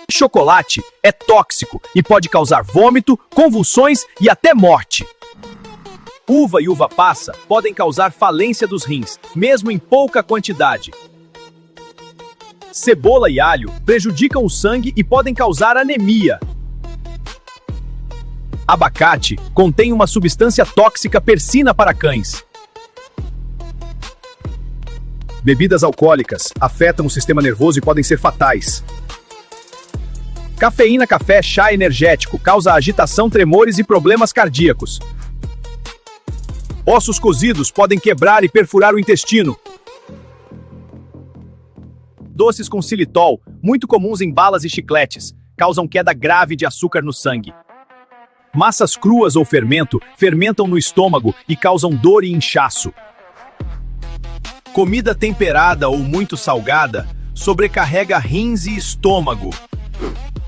Chocolate é tóxico e pode causar vômito, convulsões e até morte. Uva e uva passa podem causar falência dos rins, mesmo em pouca quantidade. Cebola e alho prejudicam o sangue e podem causar anemia. Abacate contém uma substância tóxica persina para cães. Bebidas alcoólicas afetam o sistema nervoso e podem ser fatais. Cafeína, café, chá energético causa agitação, tremores e problemas cardíacos. Ossos cozidos podem quebrar e perfurar o intestino. Doces com xilitol, muito comuns em balas e chicletes, causam queda grave de açúcar no sangue. Massas cruas ou fermento fermentam no estômago e causam dor e inchaço. Comida temperada ou muito salgada sobrecarrega rins e estômago.